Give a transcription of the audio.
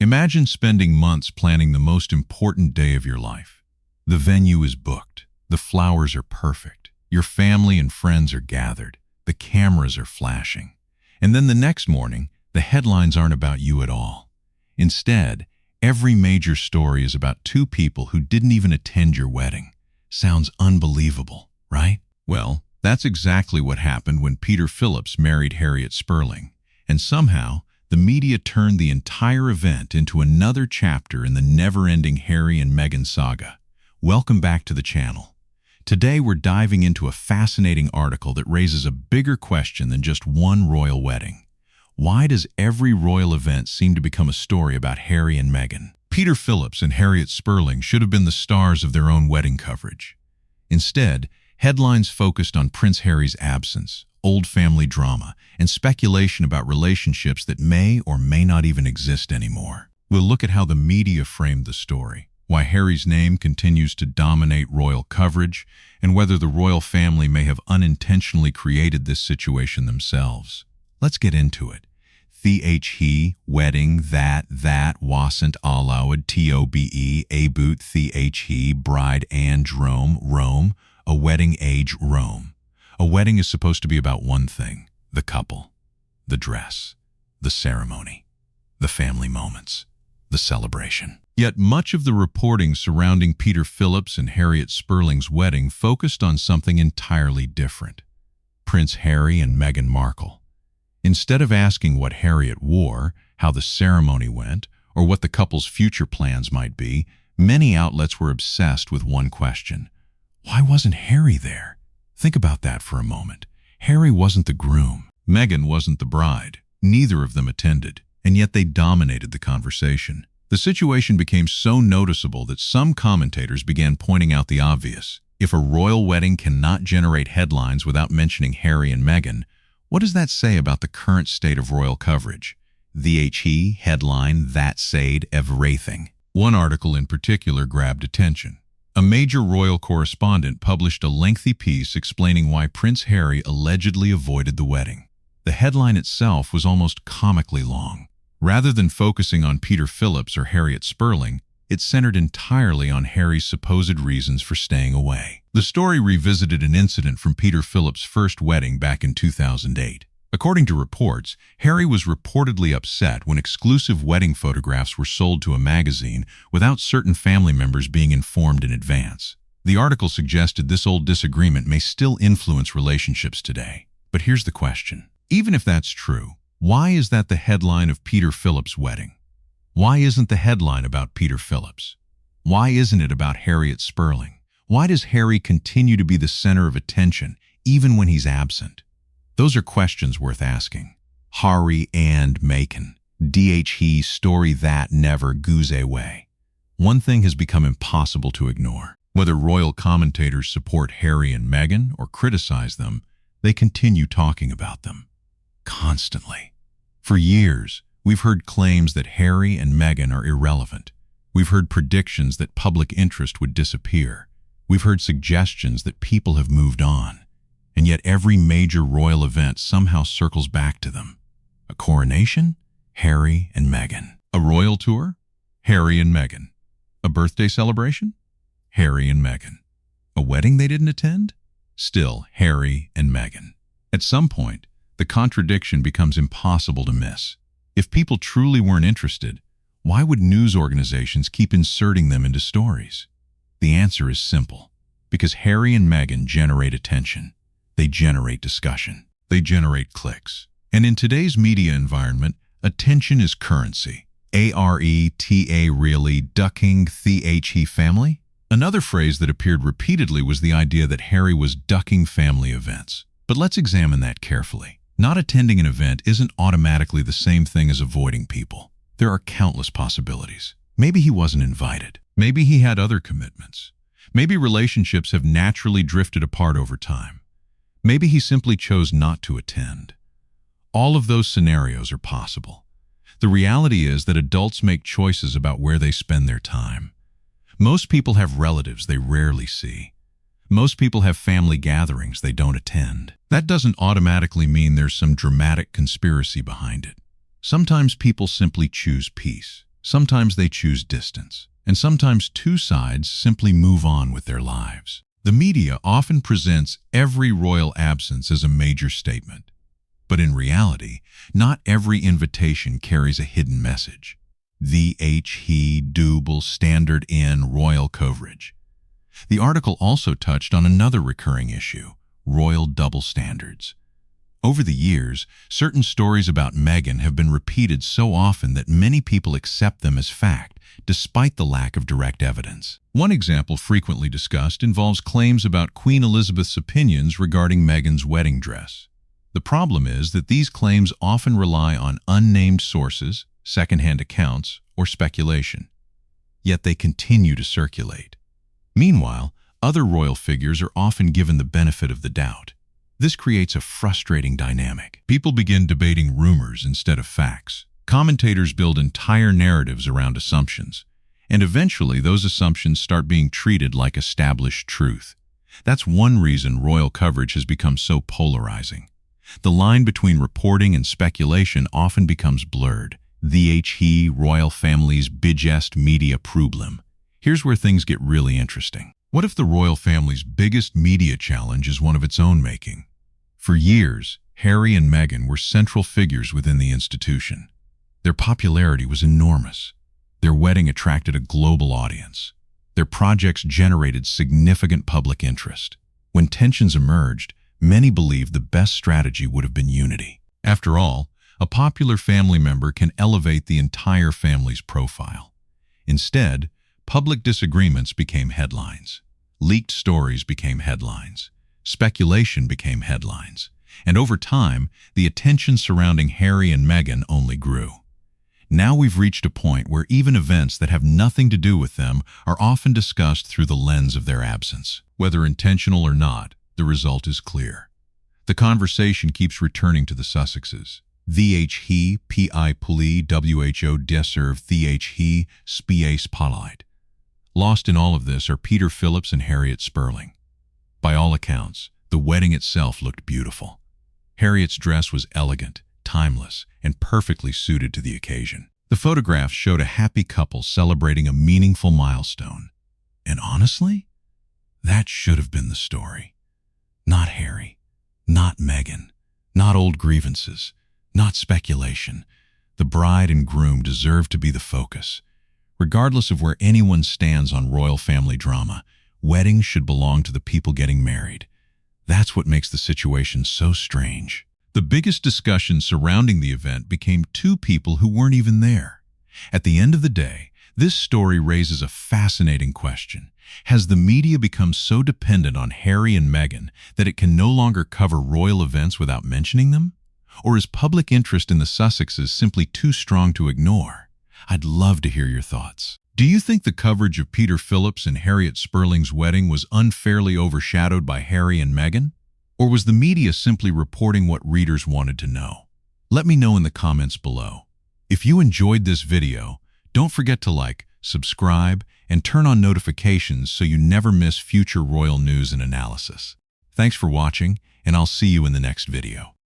Imagine spending months planning the most important day of your life. The venue is booked. The flowers are perfect. Your family and friends are gathered. The cameras are flashing. And then the next morning, the headlines aren't about you at all. Instead, every major story is about two people who didn't even attend your wedding. Sounds unbelievable, right? Well, that's exactly what happened when Peter Phillips married Harriet Sperling. And somehow, the media turned the entire event into another chapter in the never-ending Harry and Meghan saga. Welcome back to the channel. Today we're diving into a fascinating article that raises a bigger question than just one royal wedding. Why does every royal event seem to become a story about Harry and Meghan? Peter Phillips and Harriet Sperling should have been the stars of their own wedding coverage. Instead, headlines focused on Prince Harry's absence, old family drama, and speculation about relationships that may or may not even exist anymore. We'll look at how the media framed the story, why Harry's name continues to dominate royal coverage, and whether the royal family may have unintentionally created this situation themselves. Let's get into it. He, wedding, that, wasn't allowed, tobe, aboot, he, bride and Rome, a wedding age Rome. A wedding is supposed to be about one thing, the couple, the dress, the ceremony, the family moments, the celebration. Yet much of the reporting surrounding Peter Phillips and Harriet Sperling's wedding focused on something entirely different. Prince Harry and Meghan Markle. Instead of asking what Harriet wore, how the ceremony went, or what the couple's future plans might be, many outlets were obsessed with one question. Why wasn't Harry there? Think about that for a moment. Harry wasn't the groom. Meghan wasn't the bride. Neither of them attended, and yet they dominated the conversation. The situation became so noticeable that some commentators began pointing out the obvious. If a royal wedding cannot generate headlines without mentioning Harry and Meghan, what does that say about the current state of royal coverage? The headline, that said everything. One article in particular grabbed attention. A major royal correspondent published a lengthy piece explaining why Prince Harry allegedly avoided the wedding. The headline itself was almost comically long. Rather than focusing on Peter Phillips or Harriet Sperling, it centered entirely on Harry's supposed reasons for staying away. The story revisited an incident from Peter Phillips' first wedding back in 2008. According to reports, Harry was reportedly upset when exclusive wedding photographs were sold to a magazine without certain family members being informed in advance. The article suggested this old disagreement may still influence relationships today. But here's the question. Even if that's true, why is that the headline of Peter Phillips' wedding? Why isn't the headline about Peter Phillips? Why isn't it about Harriet Sperling? Why does Harry continue to be the center of attention, even when he's absent? Those are questions worth asking. Harry and Meghan. He story that never goes away. One thing has become impossible to ignore. Whether royal commentators support Harry and Meghan or criticize them, they continue talking about them. Constantly. For years, we've heard claims that Harry and Meghan are irrelevant. We've heard predictions that public interest would disappear. We've heard suggestions that people have moved on. And yet every major royal event somehow circles back to them. A coronation? Harry and Meghan. A royal tour? Harry and Meghan. A birthday celebration? Harry and Meghan. A wedding they didn't attend? Still Harry and Meghan. At some point, the contradiction becomes impossible to miss. If people truly weren't interested, why would news organizations keep inserting them into stories? The answer is simple. Because Harry and Meghan generate attention. They generate discussion. They generate clicks. And in today's media environment, attention is currency. ARETA really ducking the family? Another phrase that appeared repeatedly was the idea that Harry was ducking family events. But let's examine that carefully. Not attending an event isn't automatically the same thing as avoiding people. There are countless possibilities. Maybe he wasn't invited. Maybe he had other commitments. Maybe relationships have naturally drifted apart over time. Maybe he simply chose not to attend. All of those scenarios are possible. The reality is that adults make choices about where they spend their time. Most people have relatives they rarely see. Most people have family gatherings they don't attend. That doesn't automatically mean there's some dramatic conspiracy behind it. Sometimes people simply choose peace. Sometimes they choose distance, and sometimes two sides simply move on with their lives. The media often presents every royal absence as a major statement. But in reality, not every invitation carries a hidden message. He double standard in royal coverage. The article also touched on another recurring issue, royal double standards. Over the years, certain stories about Meghan have been repeated so often that many people accept them as fact, despite the lack of direct evidence. One example frequently discussed involves claims about Queen Elizabeth's opinions regarding Meghan's wedding dress. The problem is that these claims often rely on unnamed sources, secondhand accounts, or speculation. Yet they continue to circulate. Meanwhile, other royal figures are often given the benefit of the doubt. This creates a frustrating dynamic. People begin debating rumors instead of facts. Commentators build entire narratives around assumptions, and eventually those assumptions start being treated like established truth. That's one reason royal coverage has become so polarizing. The line between reporting and speculation often becomes blurred. The royal family's biggest media problem. Here's where things get really interesting. What if the royal family's biggest media challenge is one of its own making? For years, Harry and Meghan were central figures within the institution. Their popularity was enormous. Their wedding attracted a global audience. Their projects generated significant public interest. When tensions emerged, many believed the best strategy would have been unity. After all, a popular family member can elevate the entire family's profile. Instead, public disagreements became headlines. Leaked stories became headlines. Speculation became headlines. And over time, the attention surrounding Harry and Meghan only grew. Now we've reached a point where even events that have nothing to do with them are often discussed through the lens of their absence. Whether intentional or not, the result is clear. The conversation keeps returning to the Sussexes. He pi puli who deserve he spies polite. Lost in all of this are Peter Phillips and Harriet Sperling. By all accounts, the wedding itself looked beautiful. Harriet's dress was elegant, timeless, and perfectly suited to the occasion. The photographs showed a happy couple celebrating a meaningful milestone. And honestly, that should have been the story. Not Harry, not Meghan, not old grievances, not speculation. The bride and groom deserve to be the focus. Regardless of where anyone stands on royal family drama, weddings should belong to the people getting married. That's what makes the situation so strange. The biggest discussion surrounding the event became two people who weren't even there. At the end of the day, this story raises a fascinating question. Has the media become so dependent on Harry and Meghan that it can no longer cover royal events without mentioning them? Or is public interest in the Sussexes simply too strong to ignore? I'd love to hear your thoughts. Do you think the coverage of Peter Phillips and Harriet Sperling's wedding was unfairly overshadowed by Harry and Meghan? Or was the media simply reporting what readers wanted to know? Let me know in the comments below. If you enjoyed this video, don't forget to like, subscribe, and turn on notifications so you never miss future royal news and analysis. Thanks for watching, and I'll see you in the next video.